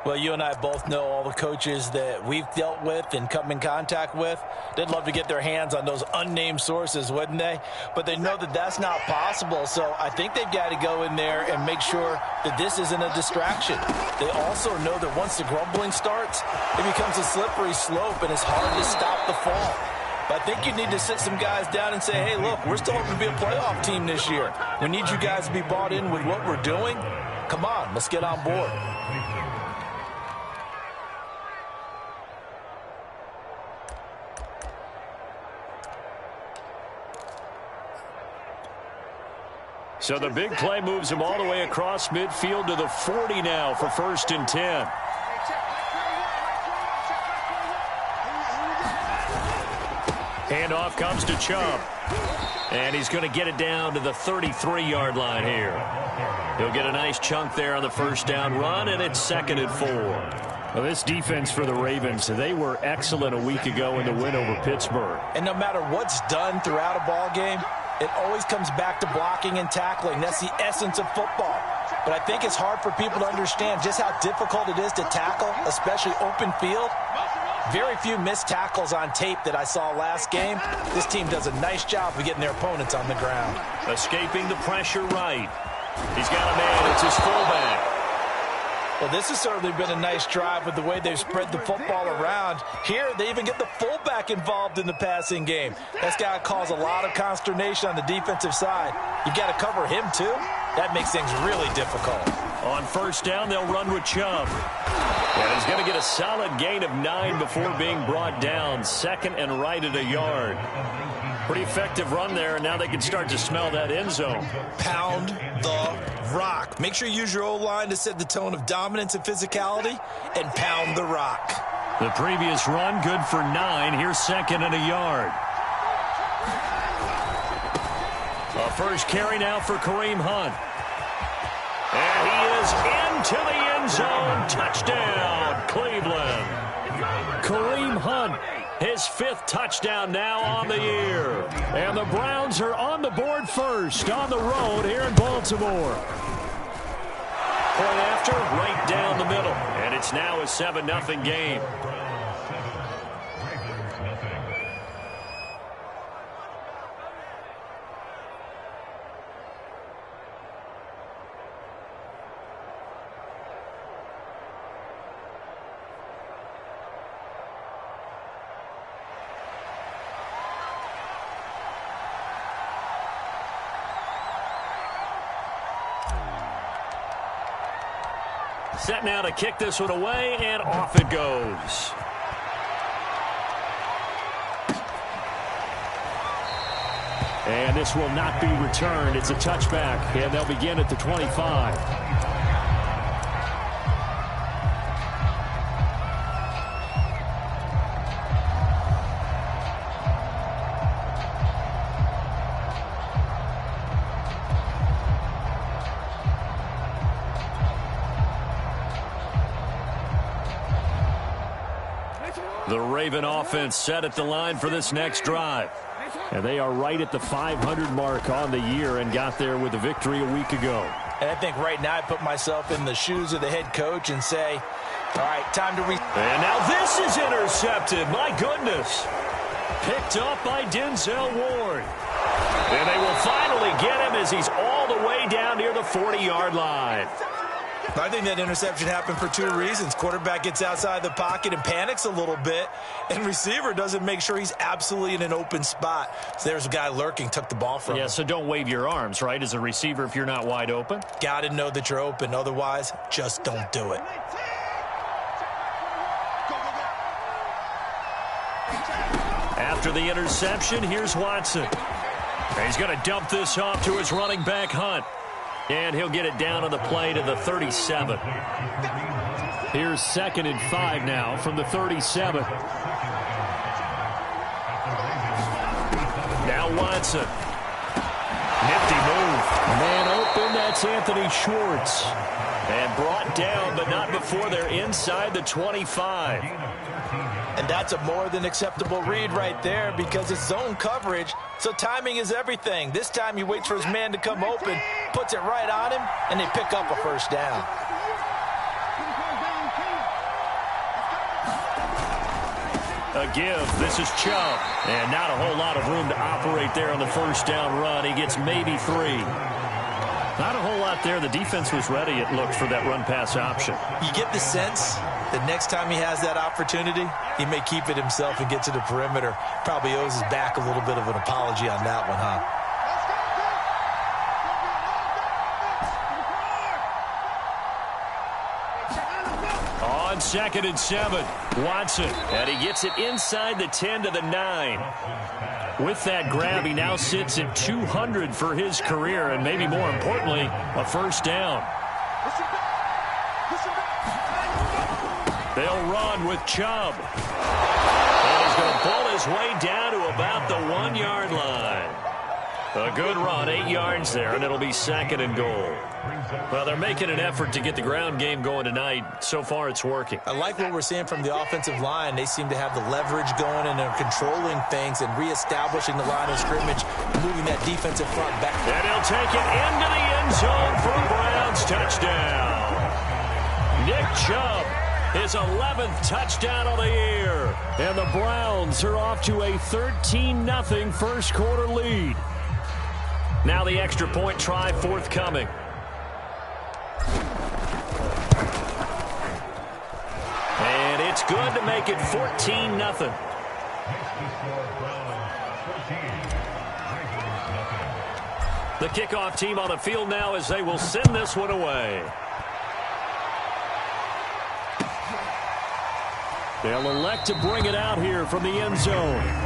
Well, you and I both know all the coaches that we've dealt with and come in contact with. They'd love to get their hands on those unnamed sources, wouldn't they? But they know that that's not possible, so I think they've got to go in there and make sure that this isn't a distraction. They also know that once the grumbling starts, it becomes a slippery slope and it's hard to stop the fall. But I think you need to sit some guys down and say, hey, look, we're still hoping to be a playoff team this year. We need you guys to be bought in with what we're doing. Come on, let's get on board. So the big play moves him all the way across midfield to the 40 now for 1st and 10. Handoff comes to Chubb. And he's going to get it down to the 33-yard line here. He'll get a nice chunk there on the first down run, and it's 2nd and 4. Well, this defense for the Ravens, they were excellent a week ago in the win over Pittsburgh. And no matter what's done throughout a ball game, it always comes back to blocking and tackling. That's the essence of football. But I think it's hard for people to understand just how difficult it is to tackle, especially open field. Very few missed tackles on tape that I saw last game. This team does a nice job of getting their opponents on the ground. Escaping the pressure right. He's got a man. It's his fullback. Well, this has certainly been a nice drive with the way they've spread the football around. Here, they even get the fullback involved in the passing game. That's got to cause a lot of consternation on the defensive side. You've got to cover him, too. That makes things really difficult. On first down, they'll run with Chubb. And he's going to get a solid gain of 9 before being brought down. 2nd and right at a yard. Pretty effective run there, and now they can start to smell that end zone. Pound the rock. Make sure you use your O-line to set the tone of dominance and physicality, and pound the rock. The previous run, good for 9. Here's 2nd and a yard. A first carry now for Kareem Hunt. And he is into the end zone. Touchdown, Cleveland. Kareem Hunt, his 5th touchdown now on the year. And the Browns are on the board first on the road here in Baltimore. Point after, right down the middle. And it's now a 7-0 game. Set now to kick this one away, and off it goes. And this will not be returned. It's a touchback, and they'll begin at the 25. The Raven offense set at the line for this next drive. And they are right at the 500 mark on the year and got there with a victory a week ago. And I think right now I put myself in the shoes of the head coach and say, all right, time to And now this is intercepted. My goodness. Picked up by Denzel Ward. And they will finally get him as he's all the way down near the 40-yard line. I think that interception happened for 2 reasons. Quarterback gets outside the pocket and panics a little bit, and receiver doesn't make sure he's absolutely in an open spot. So there's a guy lurking, took the ball from him. Yeah, so don't wave your arms, right, as a receiver if you're not wide open. Got to know that you're open. Otherwise, just don't do it. After the interception, here's Watson. He's going to dump this off to his running back, Hunt. And he'll get it down on the play to the 37. Here's 2nd and 5 now from the 37. Now Watson. Nifty move. Man open, that's Anthony Schwartz. And brought down, but not before they're inside the 25. And that's a more than acceptable read right there because it's zone coverage, so timing is everything. This time he waits for his man to come open, puts it right on him, and they pick up a first down. A give. This is Chubb. And not a whole lot of room to operate there on the first down run. He gets maybe 3. Not a whole lot there. The defense was ready, it looked, for that run-pass option. You get the sense that next time he has that opportunity, he may keep it himself and get to the perimeter. Probably owes his back a little bit of an apology on that one, huh? On 2nd and 7, Watson. And he gets it inside the 10 to the 9. With that grab, he now sits at 200 for his career, and maybe more importantly, a first down. They'll run with Chubb. And he's going to pull his way down to about the 1-yard line. A good run, 8 yards there, and it'll be 2nd and goal. Well, they're making an effort to get the ground game going tonight. So far, it's working. I like what we're seeing from the offensive line. They seem to have the leverage going, and they're controlling things and reestablishing the line of scrimmage, moving that defensive front back. And he'll take it into the end zone for a Browns touchdown. Nick Chubb, his 11th touchdown of the year. And the Browns are off to a 13-0 first quarter lead. Now the extra point try forthcoming. And it's good to make it 14-0. The kickoff team on the field now as they will send this one away. They'll elect to bring it out here from the end zone.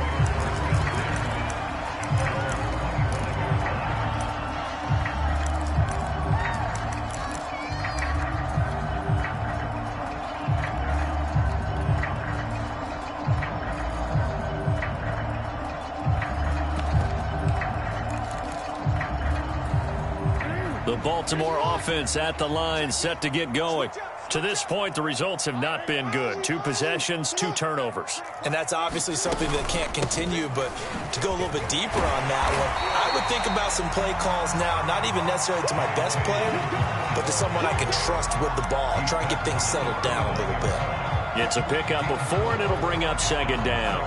The Baltimore offense at the line, set to get going. To this point, the results have not been good. 2 possessions, 2 turnovers. And that's obviously something that can't continue, but to go a little bit deeper on that one, I would think about some play calls now, not even necessarily to my best player, but to someone I can trust with the ball. Try and get things settled down a little bit. It's a pickup of 4, and it'll bring up 2nd down.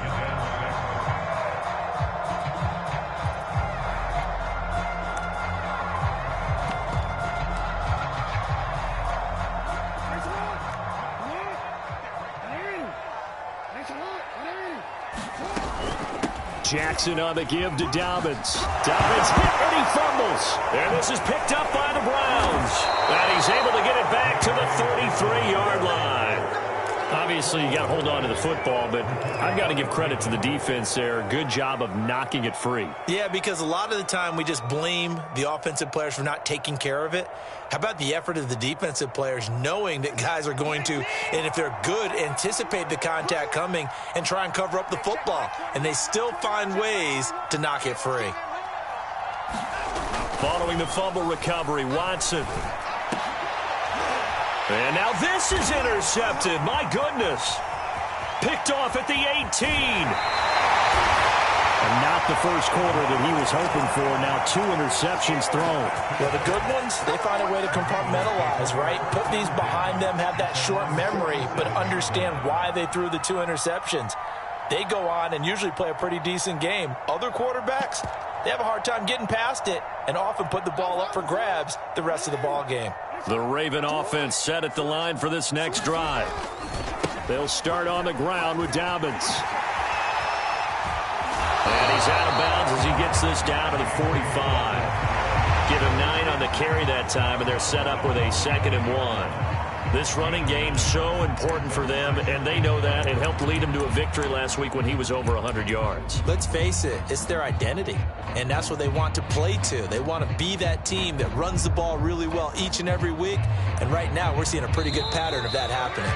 Jackson on the give to Dobbins. Dobbins hit and he fumbles. And this is picked up by the Browns. And he's able to get it back to the 33-yard line. Obviously, you got to hold on to the football, but I've got to give credit to the defense there. Good job of knocking it free. Yeah, because a lot of the time we just blame the offensive players for not taking care of it. How about the effort of the defensive players knowing that guys are going to, and if they're good, anticipate the contact coming and try and cover up the football. And they still find ways to knock it free. Following the fumble recovery, Watson. And now this is intercepted. My goodness. Picked off at the 18. And not the first quarter that he was hoping for. Now 2 interceptions thrown. Well, the good ones, they find a way to compartmentalize, right? Put these behind them, have that short memory, but understand why they threw the 2 interceptions. They go on and usually play a pretty decent game. Other quarterbacks, they have a hard time getting past it and often put the ball up for grabs the rest of the ball game. The Raven offense set at the line for this next drive. They'll start on the ground with Dobbins. And he's out of bounds as he gets this down to the 45. Give him 9 on the carry that time, and they're set up with a 2nd and 1. This running game's so important for them, and they know that. It helped lead them to a victory last week when he was over 100 yards. Let's face it, it's their identity, and that's what they want to play to. They want to be that team that runs the ball really well each and every week, and right now we're seeing a pretty good pattern of that happening.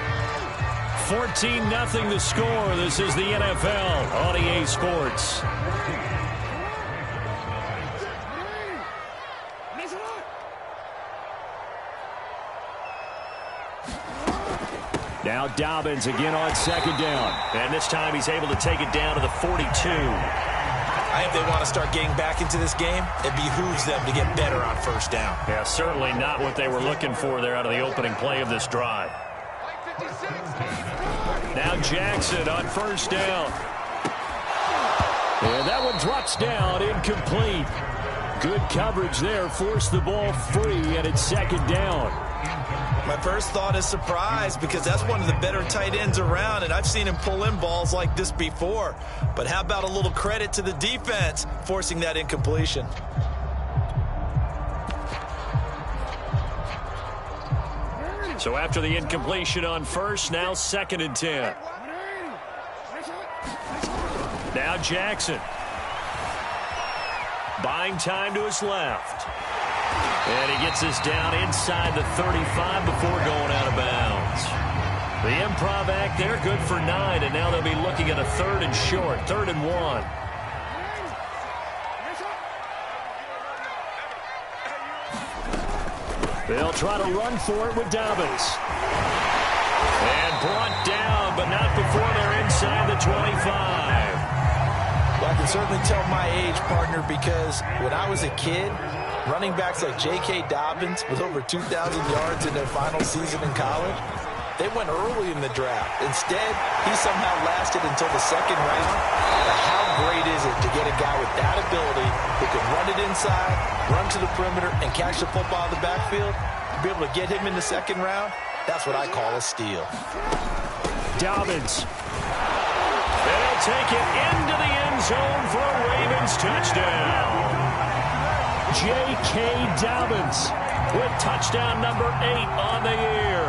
14-0 the score. This is the NFL on EA Sports. Now Dobbins again on 2nd down. And this time he's able to take it down to the 42. I think they want to start getting back into this game. It behooves them to get better on first down. Yeah, certainly not what they were looking for there out of the opening play of this drive. Now Jackson on first down. And that one drops down, incomplete. Good coverage there, forced the ball free, and it's second down. My first thought is surprise, because that's one of the better tight ends around, and I've seen him pull in balls like this before. But how about a little credit to the defense forcing that incompletion? So after the incompletion on first, now 2nd and 10. Now Jackson. Buying time to his left. And he gets this down inside the 35 before going out of bounds. The improv act there, good for 9, and now they'll be looking at a 3rd and short, 3rd and 1. They'll try to run for it with Dobbins. And brought down, but not before they're inside the 25. Well, I can certainly tell my age, partner, because when I was a kid, running backs like J.K. Dobbins with over 2,000 yards in their final season in college, they went early in the draft. Instead, he somehow lasted until the 2nd round. But how great is it to get a guy with that ability who can run it inside, run to the perimeter, and catch the football in the backfield? To be able to get him in the 2nd round, that's what I call a steal. Dobbins. They'll take it into the end zone for a Ravens touchdown. J.K. Dobbins with touchdown number 8 on the year.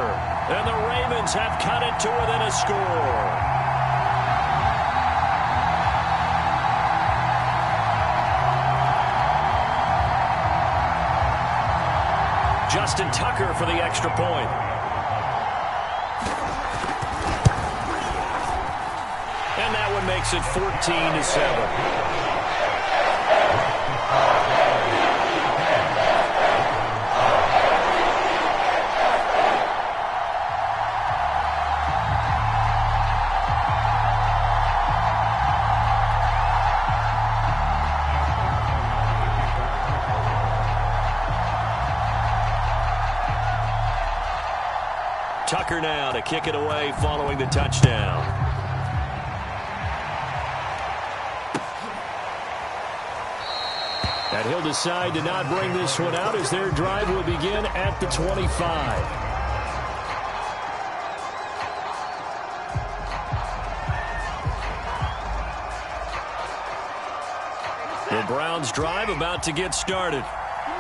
And the Ravens have cut it to within a score. Justin Tucker for the extra point. And that one makes it 14-7. Tucker now to kick it away following the touchdown. And he'll decide to not bring this one out as their drive will begin at the 25. The Browns drive about to get started.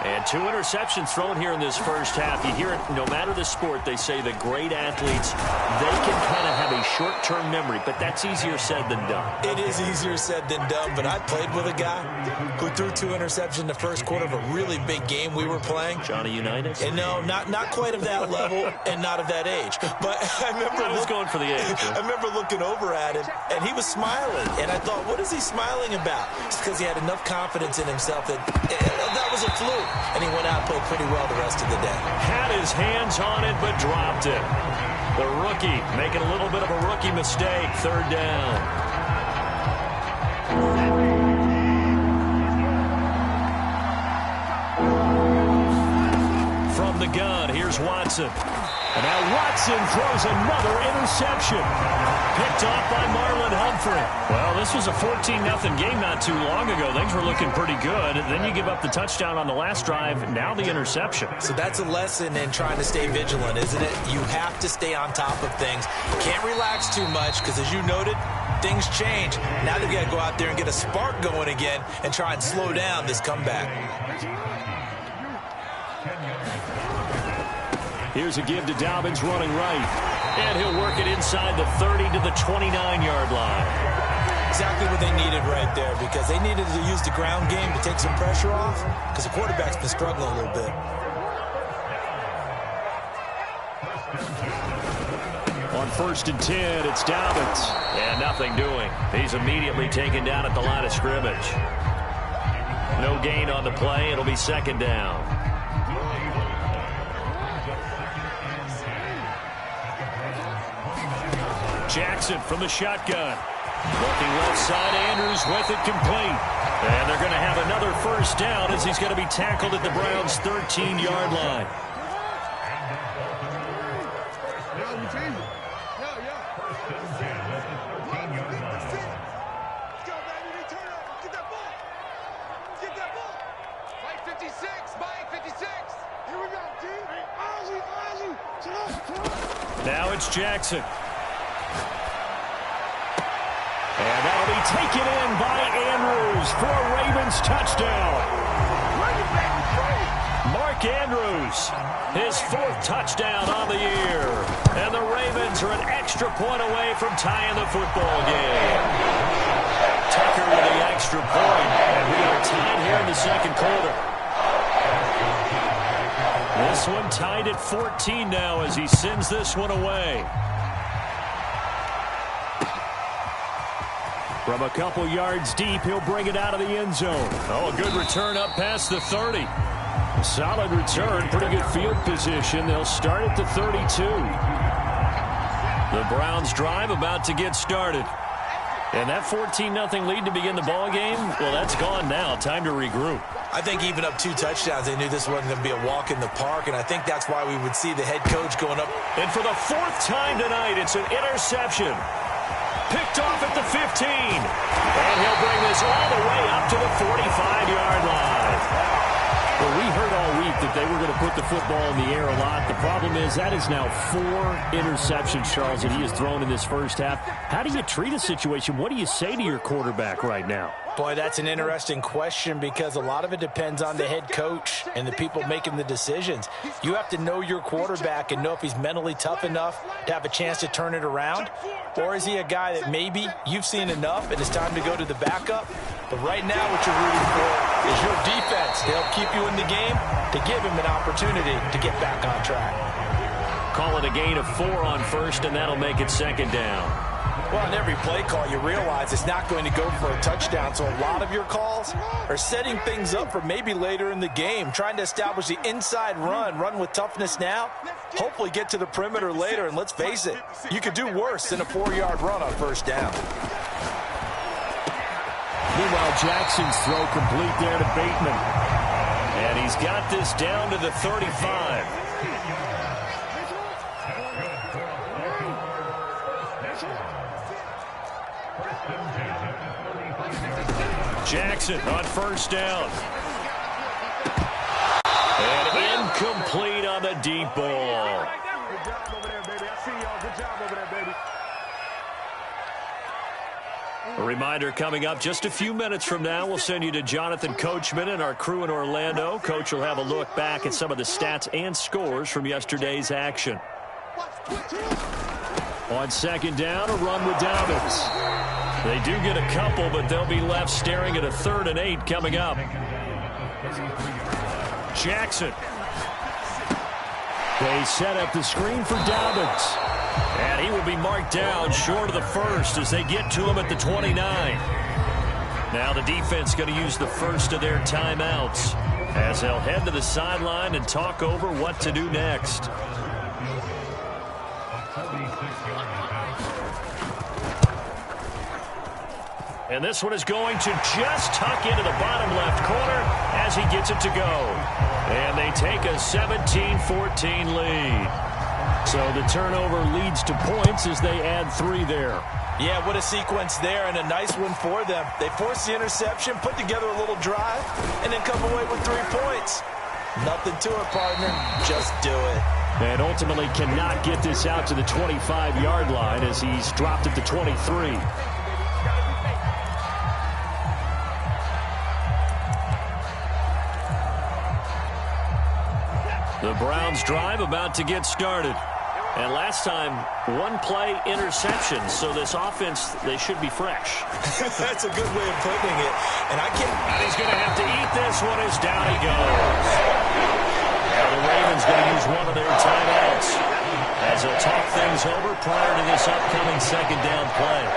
And 2 interceptions thrown here in this first half. You hear it, no matter the sport, they say that great athletes, they can kind of have a short-term memory, but that's easier said than done. It is easier said than done, but I played with a guy who threw 2 interceptions in the first quarter of a really big game we were playing. Johnny Unitas? And no, not quite of that level and not of that age. But I remember I was going for the age. I remember looking over at him, and he was smiling. And I thought, what is he smiling about? It's because he had enough confidence in himself that that was a fluke. And he went out and played pretty well the rest of the day. Had his hands on it, but dropped it. The rookie making a little bit of a rookie mistake. 3rd down. From the gun, here's Watson. And now Watson throws another interception. Picked off by Marlon Humphrey. Well, this was a 14-0 game not too long ago. Things were looking pretty good. Then you give up the touchdown on the last drive. Now the interception. So that's a lesson in trying to stay vigilant, isn't it? You have to stay on top of things. Can't relax too much because, as you noted, things change. Now they've got to go out there and get a spark going again and try and slow down this comeback. Here's a give to Dobbins running right. And he'll work it inside the 30 to the 29-yard line. Exactly what they needed right there, because they needed to use the ground game to take some pressure off, because the quarterback's been struggling a little bit. On 1st and 10, it's Dobbins. And nothing doing. He's immediately taken down at the line of scrimmage. No gain on the play. It'll be 2nd down. Jackson from the shotgun. Looking left side, Andrews with it complete. And they're going to have another 1st down as he's going to be tackled at the Browns' 13-yard line. Now it's Jackson. And that'll be taken in by Andrews for a Ravens touchdown. Mark Andrews, his 4th touchdown on the year. And the Ravens are an extra point away from tying the football game. Tucker with the extra point, and we are tied here in the second quarter. This one tied at 14 now as he sends this one away. From a couple yards deep, he'll bring it out of the end zone. Oh, a good return up past the 30. Solid return, pretty good field position. They'll start at the 32. The Browns drive about to get started. And that 14-0 lead to begin the ball game, well, that's gone now. Time to regroup. I think even up 2 touchdowns, they knew this wasn't going to be a walk in the park, and I think that's why we would see the head coach going up. And for the 4th time tonight, it's an interception. Picked off at the 15. And he'll bring this all the way up to the 45-yard line. Well, we heard all week that they were going to put the football in the air a lot. The problem is that is now 4 interceptions, Charles, that he has thrown in this first half. How do you treat a situation? What do you say to your quarterback right now? Boy, that's an interesting question because a lot of it depends on the head coach and the people making the decisions. You have to know your quarterback and know if he's mentally tough enough to have a chance to turn it around. Or is he a guy that maybe you've seen enough and it's time to go to the backup? But right now what you're rooting for is your defense. They'll keep you in the game to give him an opportunity to get back on track. Call it a gain of 4 on first, and that'll make it second down. Well, on every play call, you realize it's not going to go for a touchdown. So a lot of your calls are setting things up for maybe later in the game, trying to establish the inside run with toughness now, hopefully get to the perimeter later. And let's face it, you could do worse than a 4-yard run on first down. Meanwhile, Jackson's throw complete there to Bateman. And he's got this down to the 35. Jackson on first down. And incomplete on the deep ball. A reminder coming up just a few minutes from now, we'll send you to Jonathan Coachman and our crew in Orlando. Coach will have a look back at some of the stats and scores from yesterday's action. On second down, a run with Dobbins. They do get a couple, but they'll be left staring at a 3rd and 8 coming up. Jackson. They set up the screen for Dobbins. And he will be marked down short of the first as they get to him at the 29. Now the defense going to use the first of their timeouts as they'll head to the sideline and talk over what to do next. And this one is going to just tuck into the bottom left corner as he gets it to go. And they take a 17-14 lead. So the turnover leads to points as they add 3 there. Yeah, what a sequence there, and a nice one for them. They force the interception, put together a little drive, and then come away with 3 points. Nothing to it, partner. Just do it. And ultimately cannot get this out to the 25-yard line as he's dropped at the 23. The Browns drive about to get started. And last time, 1-play interception. So this offense, they should be fresh. That's a good way of putting it. And he's going to have to eat this one as down he goes. Now the Ravens going to use one of their timeouts as they'll talk things over prior to this upcoming second down play.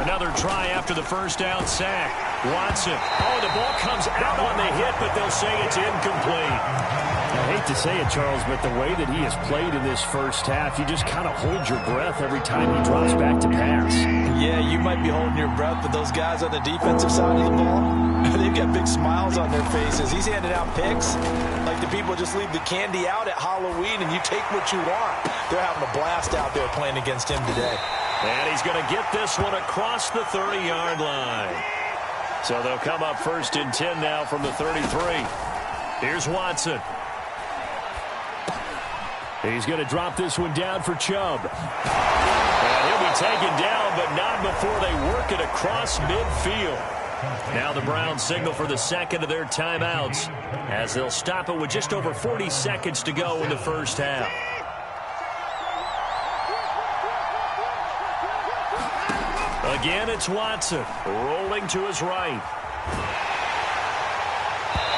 Another try after the first down sack. Watson. Oh, the ball comes out on the hit, but they'll say it's incomplete. I hate to say it, Charles, but the way that he has played in this first half, you just kind of hold your breath every time he drops back to pass. Yeah, you might be holding your breath, but those guys on the defensive side of the ball, they've got big smiles on their faces. He's handing out picks like the people just leave the candy out at Halloween and you take what you want. they're having a blast out there playing against him today. And he's going to get this one across the 30-yard line. So they'll come up 1st and 10 now from the 33. Here's Watson. He's going to drop this one down for Chubb. And he'll be taken down, but not before they work it across midfield. Now the Browns signal for the second of their timeouts as they'll stop it with just over 40 seconds to go in the first half. Again, it's Watson rolling to his right.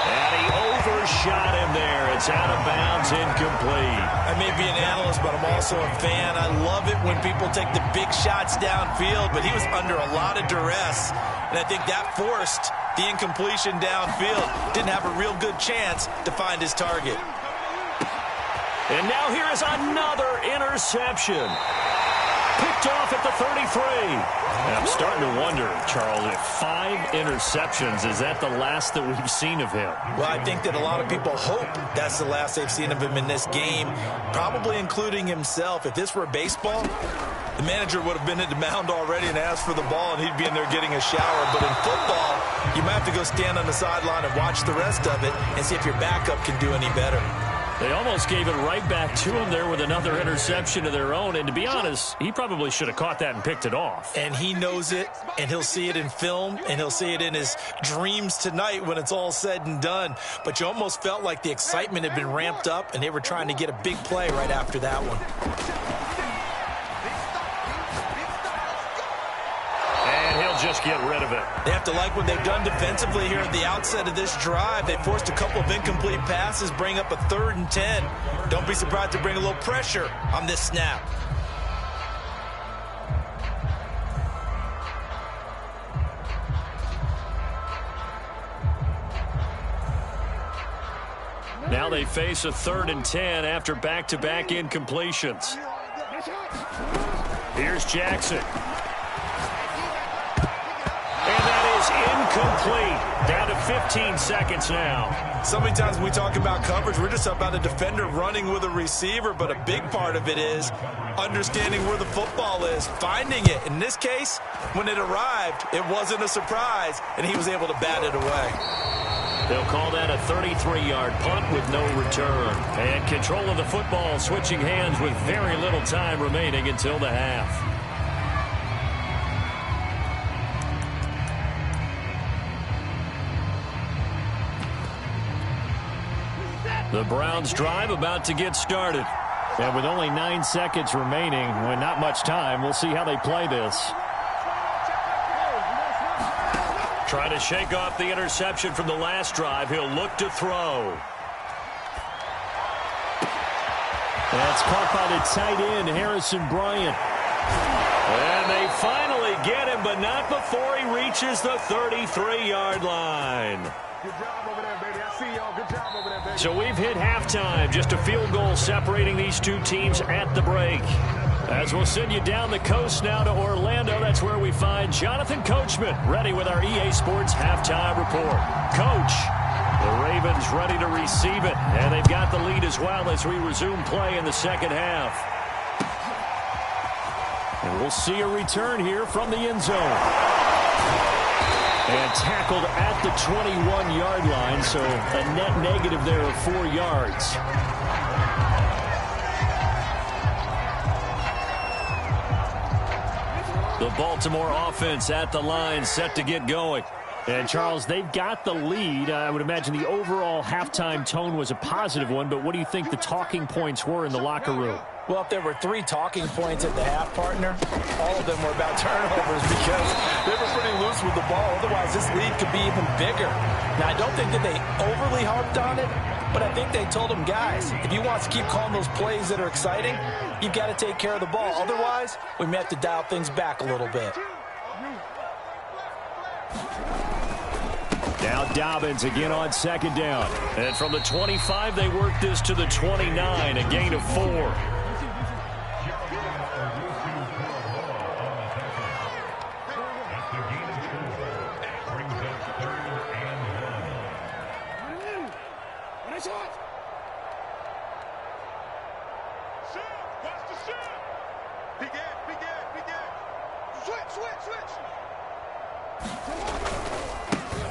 And he overshot him there. It's out of bounds, incomplete. I may be an analyst, but I'm also a fan. I love it when people take the big shots downfield, but he was under a lot of duress. And I think that forced the incompletion downfield. Didn't have a real good chance to find his target. And now here is another interception. Picked off at the 33. And I'm starting to wonder, Charles, if 5 interceptions, is that the last that we've seen of him? Well, I think that a lot of people hope that's the last they've seen of him in this game, probably including himself. If this were baseball, the manager would have been at the mound already and asked for the ball, and he'd be in there getting a shower. But in football, you might have to go stand on the sideline and watch the rest of it and see if your backup can do any better. They almost gave it right back to him there with another interception of their own. And to be honest, he probably should have caught that and picked it off. And he knows it, and he'll see it in film, and he'll see it in his dreams tonight when it's all said and done. But you almost felt like the excitement had been ramped up, and they were trying to get a big play right after that one. Just get rid of it. They have to like what they've done defensively here at the outset of this drive. They forced a couple of incomplete passes, bring up a 3rd and 10. Don't be surprised to bring a little pressure on this snap. Now they face a 3rd and 10 after back-to-back incompletions. Here's Jackson. Incomplete. Down to 15 seconds now. So many times when we talk about coverage, we're just about a defender running with a receiver, but a big part of it is understanding where the football is, finding it. In this case, when it arrived, it wasn't a surprise, and he was able to bat it away. They'll call that a 33-yard punt with no return. And control of the football switching hands with very little time remaining until the half. The Browns drive about to get started. And with only 9 seconds remaining, with not much time, we'll see how they play this. Trying to shake off the interception from the last drive. He'll look to throw. That's caught by the tight end, Harrison Bryant. And they finally get him, but not before he reaches the 33-yard line. Good job over there, baby. I see y'all. Good job over there, baby. So we've hit halftime. Just a field goal separating these two teams at the break. As we'll send you down the coast now to Orlando, that's where we find Jonathan Coachman ready with our EA Sports halftime report. Coach, the Ravens ready to receive it, and they've got the lead as well as we resume play in the second half. And we'll see a return here from the end zone. And tackled at the 21-yard line, so a net negative there of 4 yards. The Baltimore offense at the line set to get going. And, Charles, they've got the lead. I would imagine the overall halftime tone was a positive one, but what do you think the talking points were in the locker room? Well, if there were 3 talking points at the half, partner, all of them were about turnovers because they were pretty loose with the ball. Otherwise, this lead could be even bigger. Now, I don't think that they overly harped on it, but I think they told them, guys, if you want to keep calling those plays that are exciting, you've got to take care of the ball. Otherwise, we may have to dial things back a little bit. Now Dobbins again on second down. And from the 25, they work this to the 29, a gain of 4.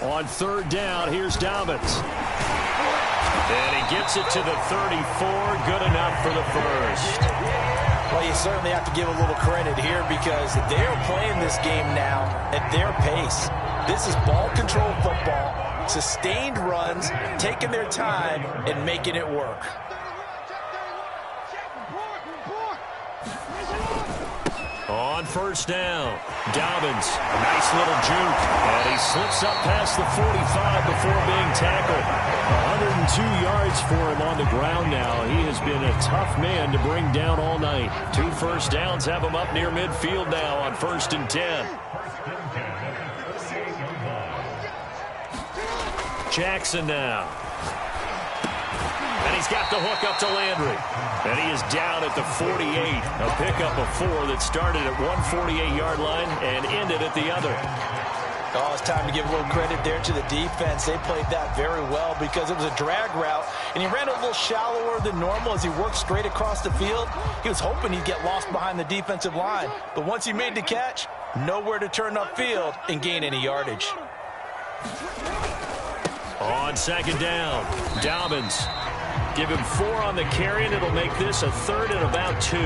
On third down, here's Dobbins. And he gets it to the 34. Good enough for the first. Well, you certainly have to give a little credit here because they're playing this game now at their pace. This is ball control football, sustained runs, taking their time and making it work. On first down, Dobbins, a nice little juke, and he slips up past the 45 before being tackled. 102 yards for him on the ground now. He has been a tough man to bring down all night. 2 first downs have him up near midfield now on 1st and 10. Jackson now. And he's got the hook up to Landry. And he is down at the 48. A pickup of 4 that started at 148-yard line and ended at the other. Oh, it's time to give a little credit there to the defense. They played that very well because it was a drag route, and he ran a little shallower than normal as he worked straight across the field. He was hoping he'd get lost behind the defensive line, but once he made the catch, nowhere to turn upfield and gain any yardage. On second down, Dobbins. Give him 4 on the carry, and it'll make this a 3rd and about 2.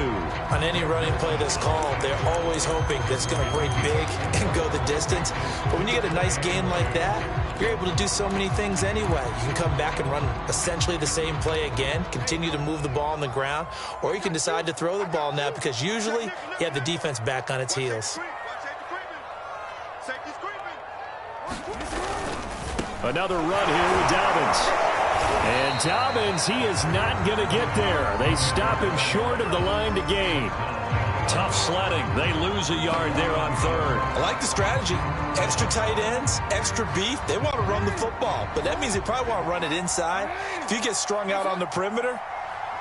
On any running play that's called, they're always hoping that it's going to break big and go the distance. But when you get a nice gain like that, you're able to do so many things anyway. You can come back and run essentially the same play again, continue to move the ball on the ground, or you can decide to throw the ball now because usually you have the defense back on its heels. Another run here with Dobbins. And Dobbins, he is not going to get there. They stop him short of the line to gain. Tough sledding. They lose a yard there on 3rd. I like the strategy. Extra tight ends, extra beef. They want to run the football, but that means they probably want to run it inside. If you get strung out on the perimeter,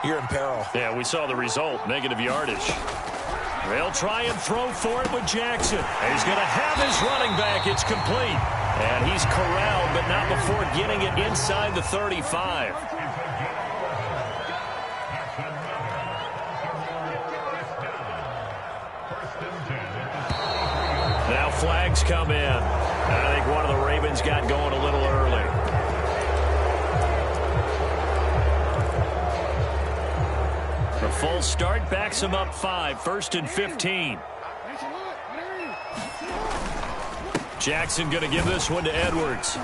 you're in peril. Yeah, we saw the result, negative yardage. They'll try and throw for it with Jackson. He's going to have his running back. It's complete. And he's corralled, but not before getting it inside the 35. Now flags come in. I think one of the Ravens got going a little early. The full start backs him up 5, 1st and 15. Jackson going to give this one to Edwards.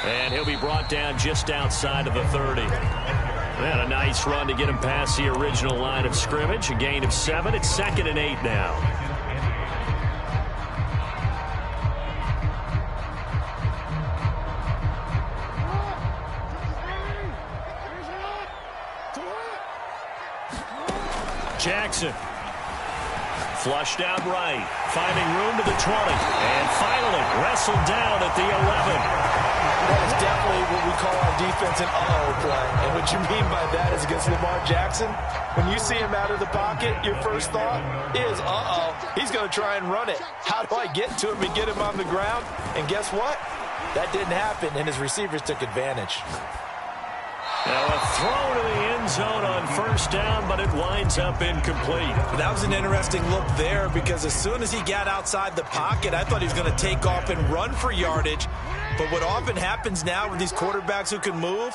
And he'll be brought down just outside of the 30. And a nice run to get him past the original line of scrimmage. A gain of 7. It's 2nd and 8 now. Jackson. Flushed out right, finding room to the 20, and finally wrestled down at the 11. That is definitely what we call our defense an uh-oh play. And what you mean by that is against Lamar Jackson, when you see him out of the pocket, your first thought is, uh-oh, he's going to try and run it. How do I get to him and get him on the ground? And guess what? That didn't happen, and his receivers took advantage. Now a throw to the end zone on 1st down, but it winds up incomplete. That was an interesting look there because as soon as he got outside the pocket, I thought he was going to take off and run for yardage. But what often happens now with these quarterbacks who can move,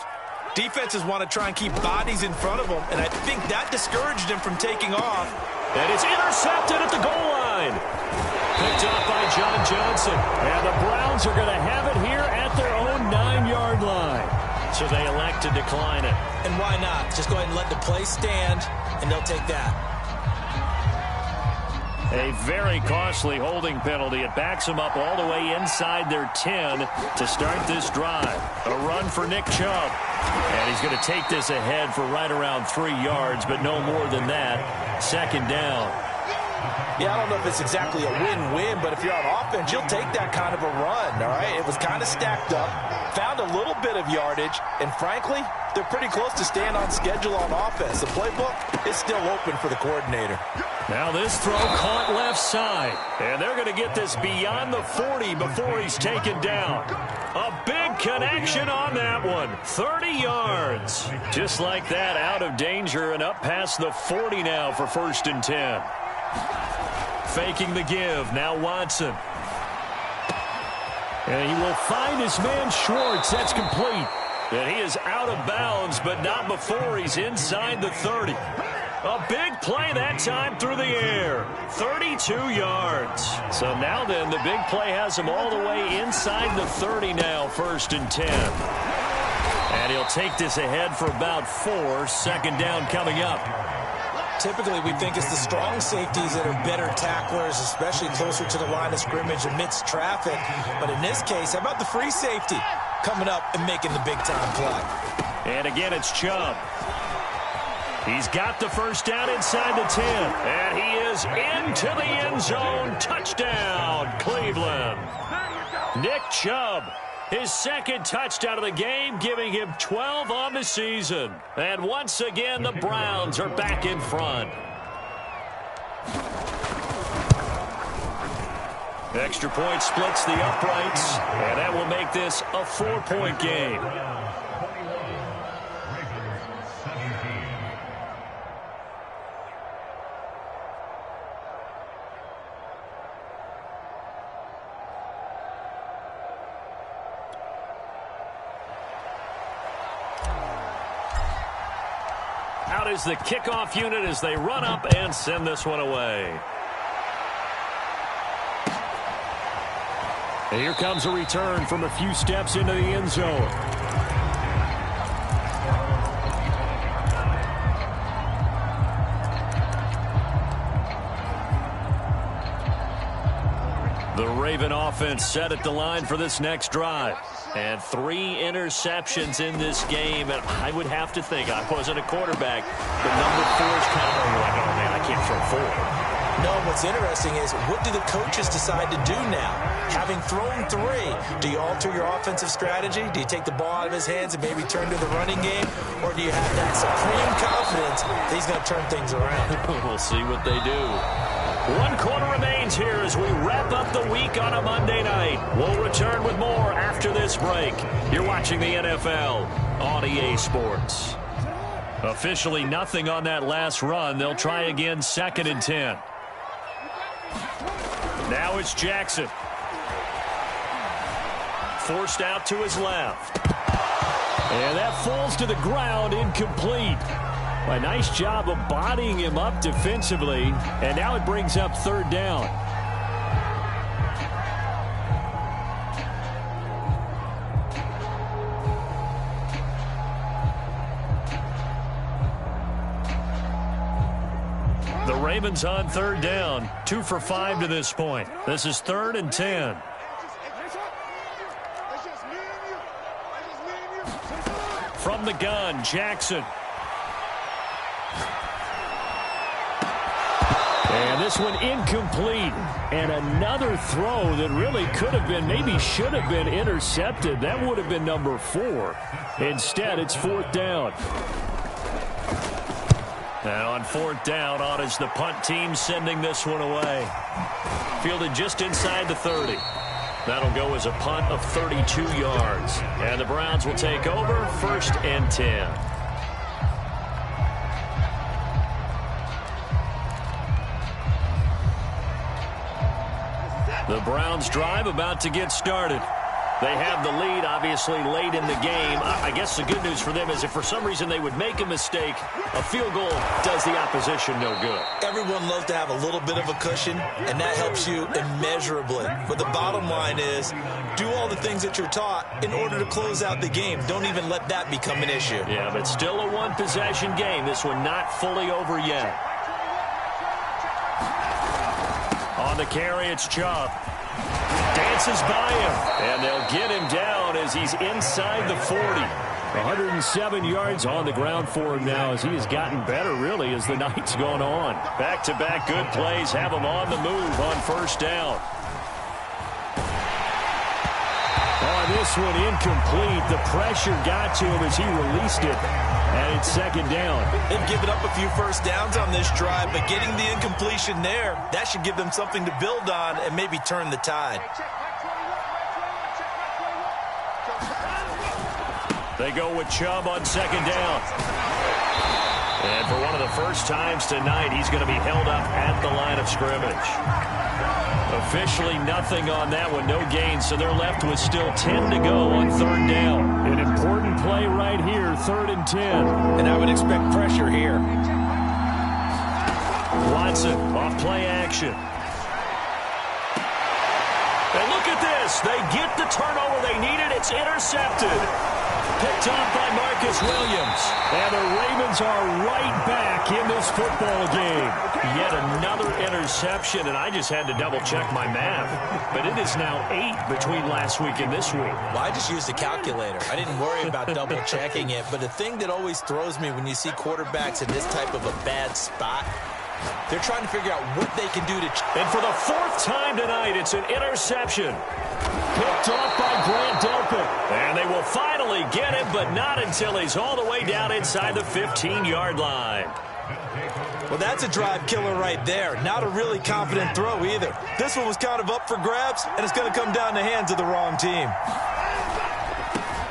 defenses want to try and keep bodies in front of them, and I think that discouraged him from taking off. And it's intercepted at the goal line. Picked off by John Johnson. And the Browns are going to have it here at their own 9-yard line. So they elect to decline it. And why not? Just go ahead and let the play stand, and they'll take that. A very costly holding penalty. It backs them up all the way inside their 10 to start this drive. A run for Nick Chubb. And he's going to take this ahead for right around 3 yards, but no more than that. 2nd down. Yeah, I don't know if it's exactly a win-win, but if you're on offense, you'll take that kind of a run, all right? It was kind of stacked up, found a little bit of yardage, and frankly, they're pretty close to staying on schedule on offense. The playbook is still open for the coordinator. Now this throw caught left side, and they're going to get this beyond the 40 before he's taken down. A big connection on that one. 30 yards. Just like that, out of danger and up past the 40 now for 1st and 10. Faking the give. Now Watson. And he will find his man Schwartz. That's complete. And he is out of bounds, but not before he's inside the 30. A big play that time through the air. 32 yards. So now then, the big play has him all the way inside the 30 now, 1st and 10. And he'll take this ahead for about 4. Second down coming up. Typically, we think it's the strong safeties that are better tacklers, especially closer to the line of scrimmage amidst traffic. But in this case, how about the free safety coming up and making the big-time play? And again, it's Chubb. He's got the first down inside the 10. And he is into the end zone. Touchdown, Cleveland. Nick Chubb. His second touchdown of the game, giving him 12 on the season. And once again, the Browns are back in front. Extra point splits the uprights, and that will make this a 4-point game. Out is the kickoff unit as they run up and send this one away. And here comes a return from a few steps into the end zone. The Raven offense set at the line for this next drive. And 3 interceptions in this game. And I would have to think, I wasn't a quarterback, but number 4 is kind of like, oh, man, I can't throw 4. No, what's interesting is, what do the coaches decide to do now? Having thrown 3, do you alter your offensive strategy? Do you take the ball out of his hands and maybe turn to the running game? Or do you have that supreme confidence that he's going to turn things around? We'll see what they do. 1 quarter remains here as we wrap up the week on a Monday night. We'll return with more after this break. You're watching the NFL on EA Sports. Officially nothing on that last run. They'll try again 2nd and 10. Now it's Jackson. Forced out to his left. And that falls to the ground, incomplete. A nice job of bodying him up defensively, and now it brings up 3rd down. The Ravens on 3rd down, 2 for 5 to this point. This is 3rd and 10. From the gun, Jackson. And this one incomplete. And another throw that really could have been, maybe should have been intercepted. That would have been number 4. Instead, it's 4th down. Now on 4th down, on is the punt team sending this one away. Fielded just inside the 30. That'll go as a punt of 32 yards. And the Browns will take over 1st and 10. The Browns drive about to get started. They have the lead, obviously, late in the game. I guess the good news for them is if for some reason they would make a mistake, a field goal does the opposition no good. Everyone loves to have a little bit of a cushion, and that helps you immeasurably. But the bottom line is, do all the things that you're taught in order to close out the game. Don't even let that become an issue. Yeah, but still a 1-possession game. This one not fully over yet. On the carry, it's Chubb. Dances by him, and they'll get him down as he's inside the 40. 107 yards on the ground for him now as he has gotten better, really, as the night's gone on. Back-to-back good plays have him on the move on 1st down. On this one, incomplete. The pressure got to him as he released it. And it's 2nd down. They've given up a few first downs on this drive, but getting the incompletion there, that should give them something to build on and maybe turn the tide. They go with Chubb on 2nd down. And for one of the first times tonight, he's going to be held up at the line of scrimmage. Officially nothing on that one, no gain, so they're left with still 10 to go on third down. An important play right here, 3rd and 10. And I would expect pressure here. Watson off play action. And look at this. They get the turnover they needed. It's intercepted. Picked off by Marcus Williams. And the Ravens are right back in this football game. Yet another interception, and I just had to double-check my math. But it is now 8 between last week and this week. Well, I just used a calculator. I didn't worry about double-checking it. But the thing that always throws me when you see quarterbacks in this type of a bad spot, they're trying to figure out what they can do to... And for the 4th time tonight, it's an interception. Picked off by Grant Delpit. And they will finally get him, but not until he's all the way down inside the 15-yard line. Well, that's a drive killer right there. Not a really confident throw either. This one was kind of up for grabs, and it's going to come down the hands of the wrong team.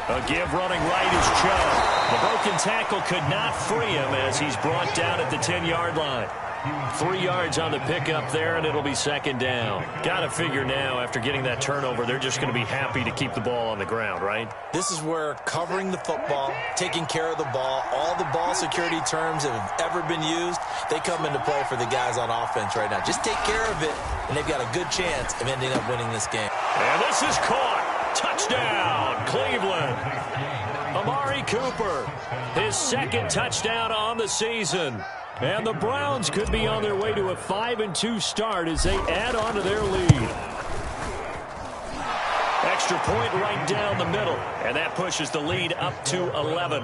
A give running right is Chubb. The broken tackle could not free him as he's brought down at the 10-yard line. 3 yards on the pickup there, and it'll be 2nd down. Got to figure now, after getting that turnover, they're just going to be happy to keep the ball on the ground, right? This is where covering the football, taking care of the ball, all the ball security terms that have ever been used, they come into play for the guys on offense right now. Just take care of it, and they've got a good chance of ending up winning this game. And this is caught. Touchdown, Cleveland. Amari Cooper, his 2nd touchdown on the season. And the Browns could be on their way to a 5-2 start as they add on to their lead. Extra point right down the middle, and that pushes the lead up to 11.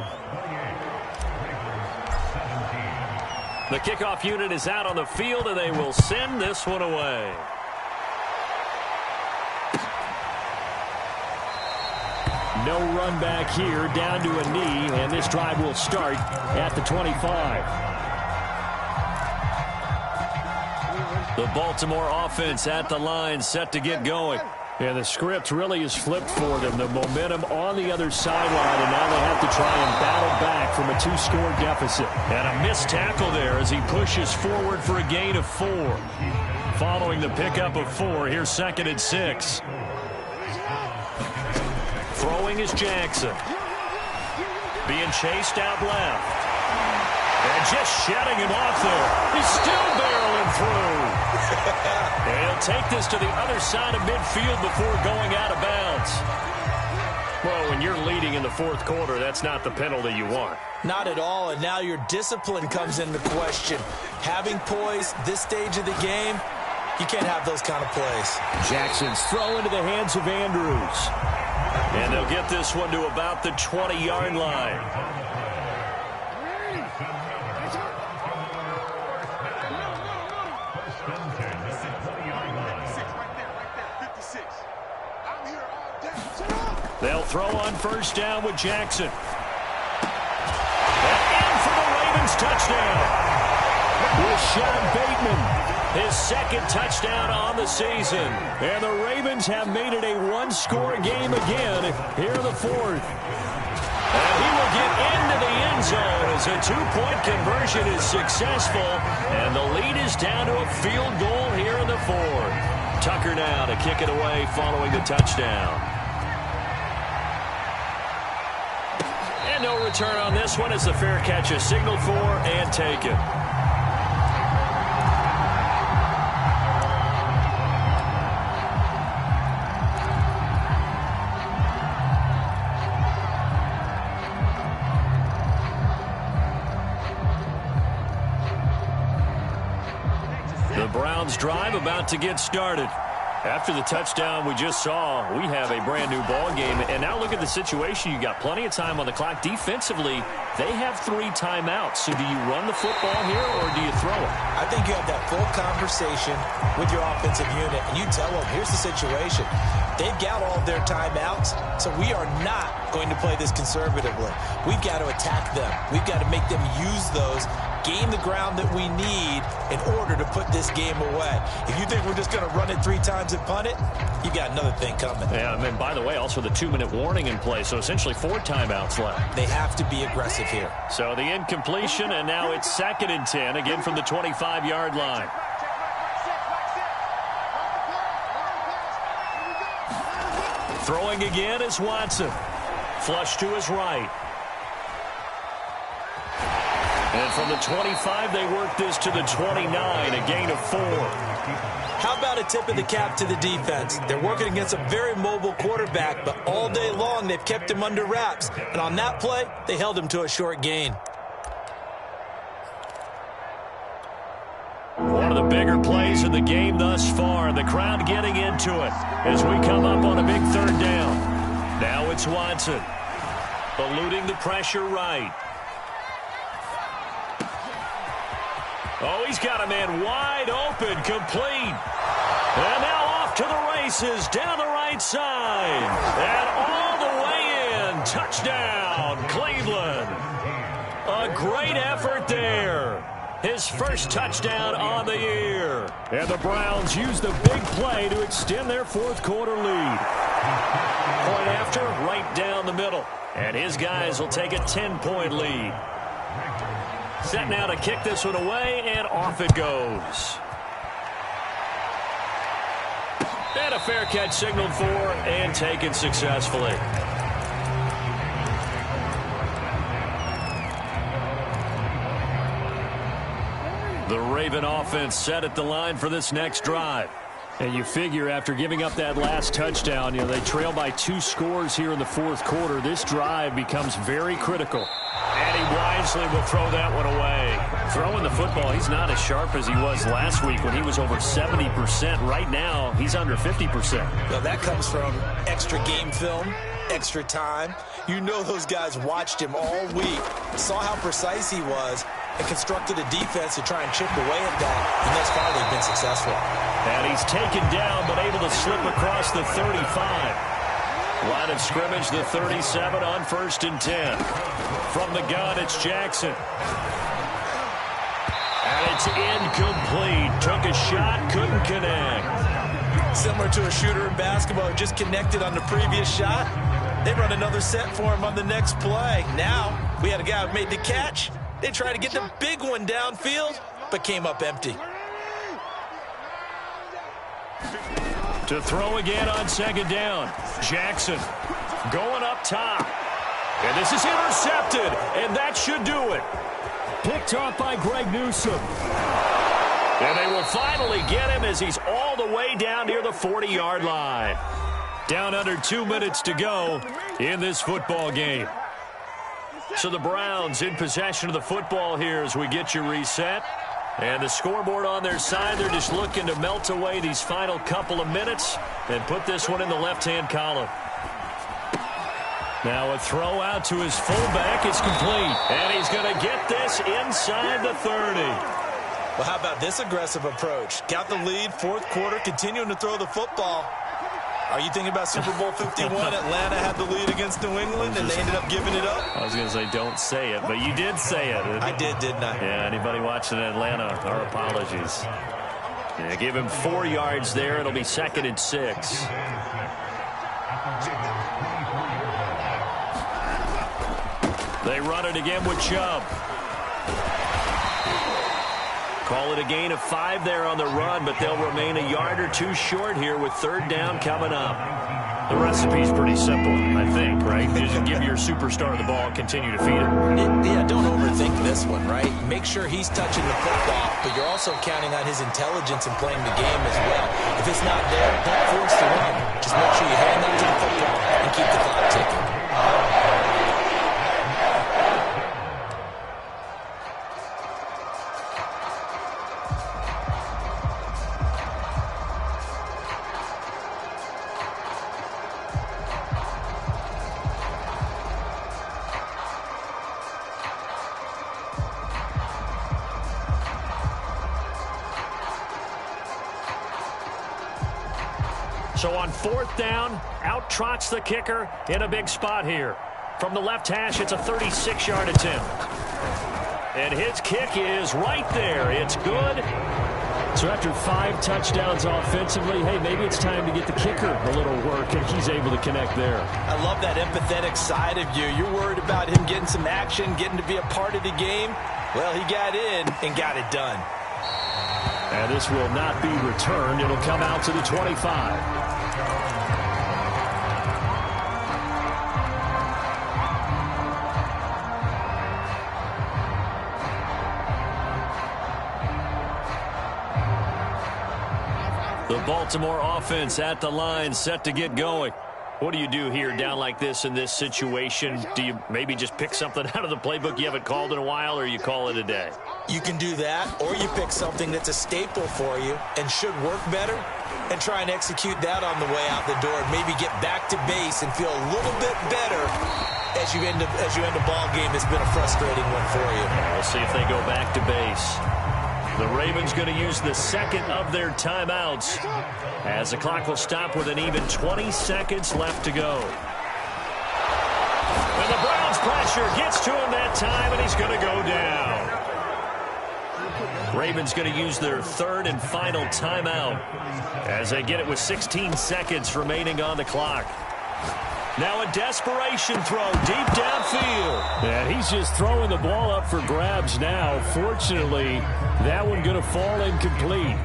The kickoff unit is out on the field, and they will send this one away. No run back here, down to a knee, and this drive will start at the 25. The Baltimore offense at the line, set to get going. And the script really is flipped for them. The momentum on the other sideline, and now they have to try and battle back from a 2-score deficit. And a missed tackle there as he pushes forward for a gain of 4. Following the pickup of 4, here's 2nd and 6. Throwing is Jackson. Being chased out left. And just shedding him off there. He's still barreling through. And he'll take this to the other side of midfield before going out of bounds. Well, when you're leading in the 4th quarter, that's not the penalty you want. Not at all, and now your discipline comes into question. Having poise this stage of the game, you can't have those kind of plays. Jackson's throw into the hands of Andrews. And they'll get this one to about the 20-yard line. They'll throw on 1st down with Jackson. And in for the Ravens touchdown. Rashad Bateman, his 2nd touchdown on the season. And the Ravens have made it a 1-score game again here in the 4th. And he will get into the end zone as a 2-point conversion is successful. And the lead is down to a field goal here in the 4th. Tucker now to kick it away following the touchdown. And no return on this one as the fair catch is signaled for and taken. The Browns drive about to get started. After the touchdown we just saw, we have a brand-new ball game. And now look at the situation. You got plenty of time on the clock. Defensively, they have 3 timeouts. So do you run the football here or do you throw it? I think you have that full conversation with your offensive unit, and you tell them, here's the situation. They've got all of their timeouts, so we are not going to play this conservatively. We've got to attack them. We've got to make them use those, gain the ground that we need in order to put this game away. If you think we're just going to run it 3 times and punt it, you got another thing coming. Yeah, and by the way, also the 2-minute warning in play, so essentially 4 timeouts left. They have to be aggressive here. So the incompletion, and now it's 2nd and 10, again from the 25-yard line. Throwing again is Watson. Flush to his right. And from the 25, they work this to the 29, a gain of 4. How about a tip of the cap to the defense? They're working against a very mobile quarterback, but all day long they've kept him under wraps. And on that play, they held him to a short gain. One of the bigger plays of the game thus far. The crowd getting into it as we come up on a big third down. Now it's Watson. Eluding the pressure right. Oh, he's got a man wide open, complete. And now off to the races, down the right side. And all the way in. Touchdown, Cleveland. A great effort there. His first touchdown on the year. And the Browns use the big play to extend their fourth quarter lead. Point after, right down the middle. And his guys will take a 10-point lead. Set now to kick this one away, and off it goes. And a fair catch signaled for and taken successfully. The Raven offense set at the line for this next drive. And you figure after giving up that last touchdown, they trail by 2 scores here in the fourth quarter. This drive becomes very critical. And he wisely will throw that one away. Throwing the football, he's not as sharp as he was last week when he was over 70%. Right now, he's under 50%. Well, that comes from extra game film, extra time. You know those guys watched him all week, saw how precise he was, and constructed a defense to try and chip away at that. And thus far, they've been successful. And he's taken down, but able to slip across the 35. Line of scrimmage, the 37 on 1st and 10. From the gun, it's Jackson. And it's incomplete. Took a shot, couldn't connect. Similar to a shooter in basketball who just connected on the previous shot. They run another set for him on the next play. Now, we had a guy who made the catch. They tried to get the big one downfield, but came up empty. To throw again on 2nd down. Jackson going up top. And this is intercepted, and that should do it. Picked off by Greg Newsome. And they will finally get him as he's all the way down near the 40-yard line. Down under 2 minutes to go in this football game. So the Browns in possession of the football here as we get you reset. And the scoreboard on their side, they're just looking to melt away these final couple of minutes and put this one in the left-hand column. Now a throw out to his fullback is complete. And he's going to get this inside the 30. Well, how about this aggressive approach? Got the lead, fourth quarter, continuing to throw the football. Are you thinking about Super Bowl 51? Atlanta had the lead against New England, and they ended up giving it up? I was going to say don't say it, but you did say it. I did, didn't I? Yeah, anybody watching Atlanta, our apologies. Yeah, give him 4 yards there. It'll be 2nd and 6. They run it again with Chubb. Call it a gain of 5 there on the run, but they'll remain a yard or 2 short here with 3rd down coming up. The recipe's pretty simple, I think, right? Just give your superstar the ball, continue to feed him. Yeah, don't overthink this one, right? Make sure he's touching the football, but you're also counting on his intelligence in playing the game as well. If it's not there, don't force the run. Just make sure you hang on to the football and keep the clock ticking. So on 4th down, out trots the kicker in a big spot here. From the left hash, it's a 36-yard attempt. And his kick is right there. It's good. So after 5 touchdowns offensively, hey, maybe it's time to get the kicker a little work, and he's able to connect there. I love that empathetic side of you. You're worried about him getting some action, getting to be a part of the game. Well, he got in and got it done. And this will not be returned. It'll come out to the 25. The Baltimore offense at the line, set to get going. What do you do here down like this in this situation? Do you maybe just pick something out of the playbook you haven't called in a while, or you call it a day? You can do that, or you pick something that's a staple for you and should work better and try and execute that on the way out the door and maybe get back to base and feel a little bit better as you end a ball game that's been a frustrating one for you. We'll see if they go back to base. The Ravens going to use the second of their timeouts as the clock will stop with an even 20 seconds left to go. And the Browns pressure gets to him that time, and he's going to go down. Ravens going to use their third and final timeout as they get it with 16 seconds remaining on the clock. Now a desperation throw deep downfield. And he's just throwing the ball up for grabs now. Fortunately, that one going to fall incomplete.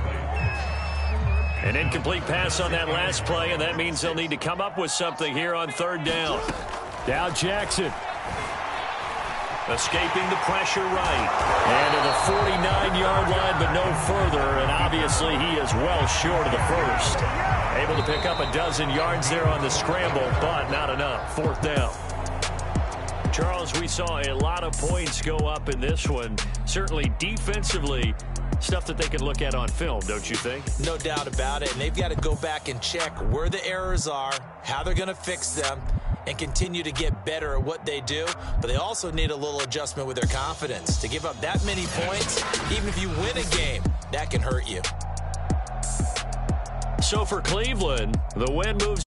An incomplete pass on that last play, and that means they'll need to come up with something here on third down. Now Jackson. Escaping the pressure right. And to the 49-yard line, but no further. And obviously he is well short of the first. Able to pick up a dozen yards there on the scramble, but not enough. Fourth down. Charles, we saw a lot of points go up in this one. Certainly defensively, stuff that they can look at on film, don't you think? No doubt about it. And they've got to go back and check where the errors are, how they're going to fix them, and continue to get better at what they do. But they also need a little adjustment with their confidence. To give up that many points, even if you win a game, that can hurt you. So for Cleveland, the win moves